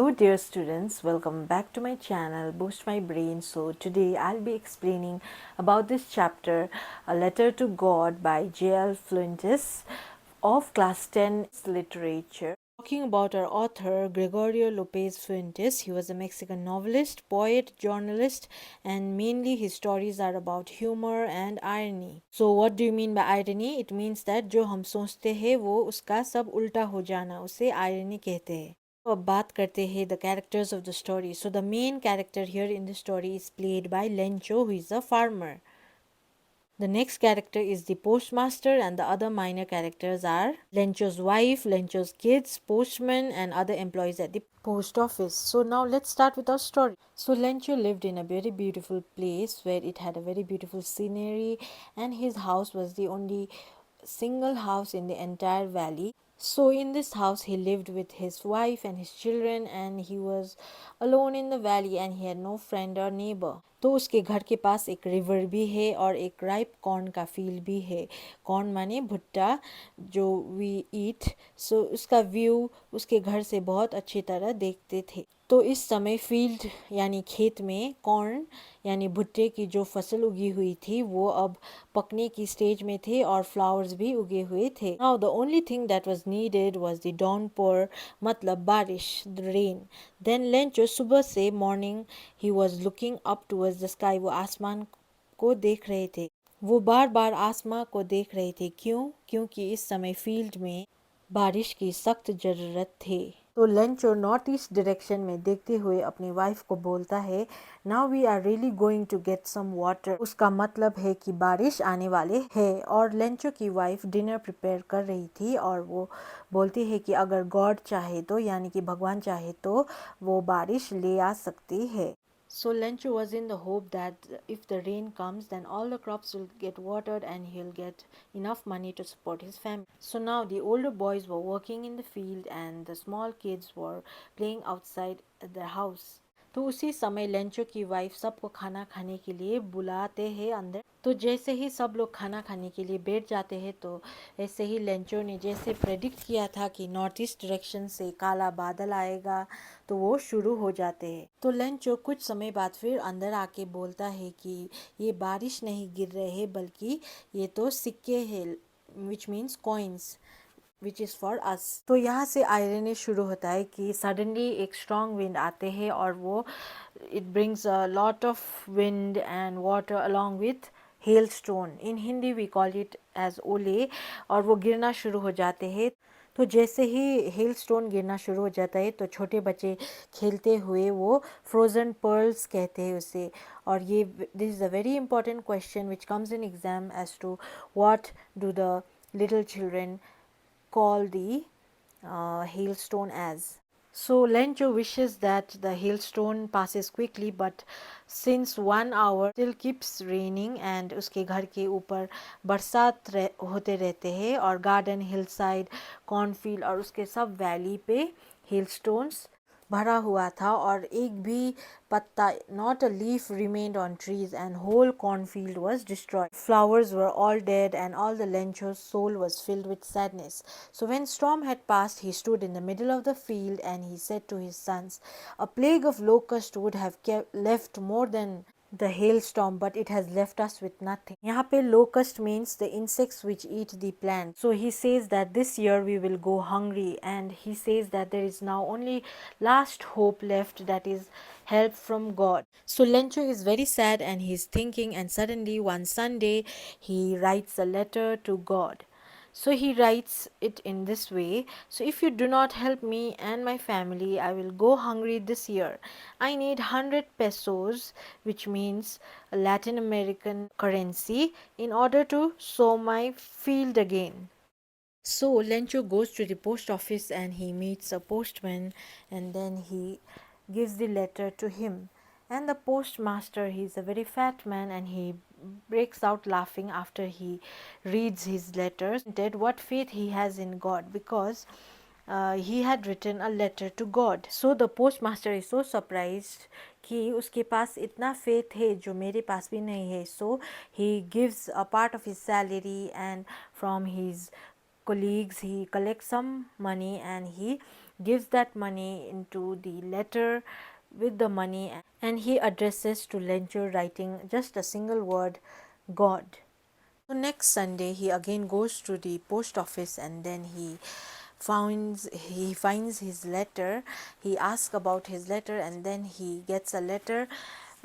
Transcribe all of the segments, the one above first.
Hello dear students, welcome back to my channel Boost My Brain. So today I'll be explaining about this chapter, A Letter to God by J.L. Fuentes of class 10 literature. Talking about our author Gregorio Lopez Fuentes, he was a Mexican novelist, poet, journalist, and mainly his stories are about humor and irony. So what do you mean by irony? It means that जो हम सोचते हैं वो उसका सब उल्टा हो जाना, उसे irony कहते हैं. तो अब बात करते हैं the characters of the story. So the main character here in the story is played by Lencho, who is a farmer. The next character is the postmaster, and the other minor characters are Lencho's wife, Lencho's kids, postman, and other employees at the post office. So now let's start with our story. So Lencho lived in a very beautiful place where it had a very beautiful scenery, and his house was the only single house in the entire valley. So in this house he lived with his wife and his children, and he was alone in the valley and he had no friend or neighbor. तो उसके घर के पास एक river भी है और एक ripe corn का फील्ड भी है. कॉर्न माने भुट्टा जो वी ईट. सो उसका व्यू उसके घर से बहुत अच्छी तरह देखते थे. तो इस समय फील्ड यानी खेत में कॉर्न यानी भुट्टे की जो फसल उगी हुई थी वो अब पकने की स्टेज में थे और फ्लावर्स भी उगे हुए थे. Now the only thing that was needed was the downpour, मतलब बारिश, द रेन. देन लेंचो सुबह से morning he was looking up towards the sky, वो आसमान को देख रहे थे. वो बार बार आसमां को देख रहे थे. क्यों? क्योंकि इस समय फील्ड में बारिश की सख्त ज़रूरत थी. तो लेंचो नॉर्थ ईस्ट डायरेक्शन में देखते हुए अपनी वाइफ को बोलता है, now we are really going to get some water. उसका मतलब है कि बारिश आने वाले है. और लेंचो की वाइफ डिनर प्रिपेयर कर रही थी और वो बोलती है कि अगर गॉड चाहे तो यानी कि भगवान चाहे तो वो बारिश ले आ सकती है. So Lencho was in the hope that if the rain comes, then all the crops will get watered and he'll get enough money to support his family. So now the older boys were working in the field and the small kids were playing outside their house. तो उसी समय Lencho की wife सबको खाना खाने के लिए बुलाते हैं अंदर. तो जैसे ही सब लोग खाना खाने के लिए बैठ जाते हैं तो ऐसे ही लेंचो ने जैसे प्रेडिक्ट किया था कि नॉर्थ ईस्ट डायरेक्शन से काला बादल आएगा तो वो शुरू हो जाते हैं. तो लेंचो कुछ समय बाद फिर अंदर आके बोलता है कि ये बारिश नहीं गिर रहे हैं बल्कि ये तो सिक्के हैं, which means coins, which is for us. तो यहाँ से आयरनी शुरू होता है कि सडनली एक स्ट्रॉन्ग विंड आते हैं और वो it brings a lot of wind and water along with hailstone. In Hindi we call it as ole. और वो गिरना शुरू हो जाते हैं. तो जैसे ही हेल स्टोन गिरना शुरू हो जाता है तो छोटे बच्चे खेलते हुए वो फ्रोज़न पर्ल्स कहते हैं उसे. और ये this is a very important question which comes in exam as to what do the little children call the hailstone as. So Lencho wishes that the hailstone passes quickly, but since 1 hour still keeps raining and उसके घर के ऊपर बरसात होते रहते हैं और garden, Hillside, cornfield और उसके सब वैली पे hailstones भरा हुआ था और एक भी पत्ता, not a leaf remained on trees, and whole cornfield was destroyed. Flowers were all dead and all the Lencho's soul was filled with sadness. So when storm had passed, he stood in the middle of the field and he said to his sons, a plague of locusts would have left more than the hailstorm, but it has left us with nothing. यहाँ पे locust means the insects which eat the plant. So he says that this year we will go hungry, and he says that there is now only last hope left, that is help from God. So Lencho is very sad and he's thinking, and suddenly one Sunday he writes a letter to God. So he writes it in this way, so if you do not help me and my family, I will go hungry this year. I need 100 pesos, which means a Latin American currency, in order to sow my field again. So Lencho goes to the post office and he meets a postman, and then he gives the letter to him. And the postmaster, he's a very fat man, and he breaks out laughing after he reads his letters. What faith he has in God, because he had written a letter to God. So the postmaster is so surprised कि उसके पास इतना faith है जो मेरे पास भी नहीं है. So he gives a part of his salary and from his colleagues he collects some money and he gives that money into the letter with the money, and he addresses to Lencho writing just a single word, God. So next Sunday he again goes to the post office, and then he finds his letter. He asks about his letter, and then he gets a letter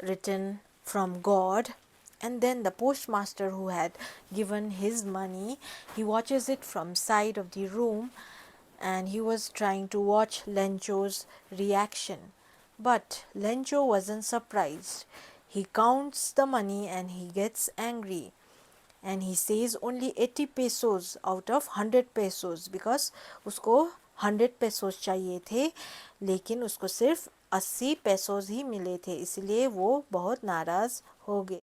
written from God. And then the postmaster who had given his money, he watches it from side of the room, and he was trying to watch Lencho's reaction. But Lencho wasn't surprised. He counts the money and he gets angry, and he says only 80 pesos out of 100 pesos, because उसको 100 pesos चाहिए थे लेकिन उसको सिर्फ 80 pesos ही मिले थे, इसलिए वो बहुत नाराज हो गए.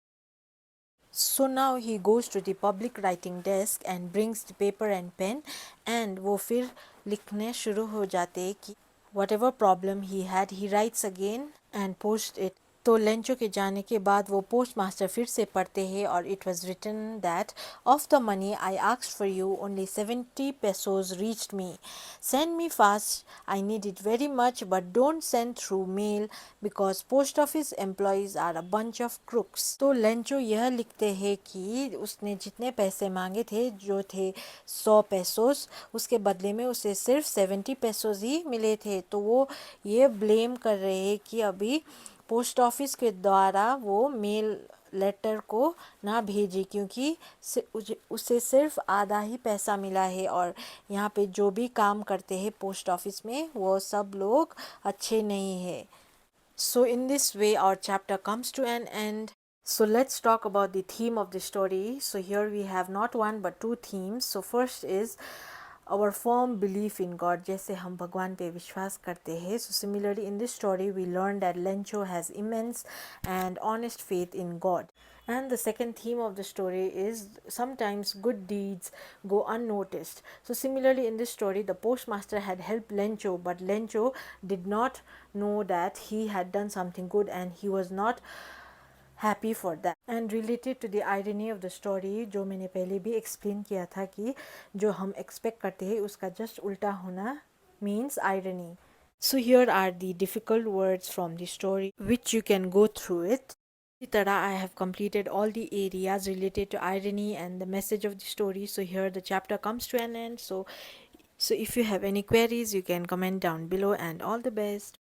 So now he goes to the public writing desk and brings the paper and pen, and वो फिर लिखने शुरू हो जाते कि whatever problem he had, he writes again and posts it. तो लेंचो के जाने के बाद वो पोस्ट मास्टर फिर से पढ़ते हैं, और it was written that of the money I asked for you only 70 pesos reached me. Send me fast, I need it very much, but don't send through mail because post office employees are a bunch of crooks. तो Lencho यह लिखते हैं कि उसने जितने पैसे मांगे थे जो थे 100 pesos, उसके बदले में उसे सिर्फ 70 pesos ही मिले थे. तो वो ये ब्लेम कर रहे हैं कि अभी पोस्ट ऑफिस के द्वारा वो मेल लेटर को ना भेजे, क्योंकि उसे सिर्फ आधा ही पैसा मिला है, और यहाँ पे जो भी काम करते हैं पोस्ट ऑफिस में वो सब लोग अच्छे नहीं है. So in this way our chapter comes to an end. So let's talk about the theme of the story. So here we have not one but two themes. So first is our firm belief in God, जैसे हम भगवान पे विश्वास करते हैं. So similarly in this story we learn that Lencho has immense and honest faith in God. And the second theme of the story is sometimes good deeds go unnoticed. So similarly in this story the postmaster had helped Lencho, but Lencho did not know that he had done something good, and he was not happy for that. And related to the irony of the story, जो मैंने पहले भी explain किया था कि जो हम expect करते हैं उसका just उल्टा होना means irony. So here are the difficult words from the story which you can go through it. इसी तरह I have completed all the areas related to irony and the message of the story. So here the chapter comes to an end. So if you have any queries you can comment down below, and all the best.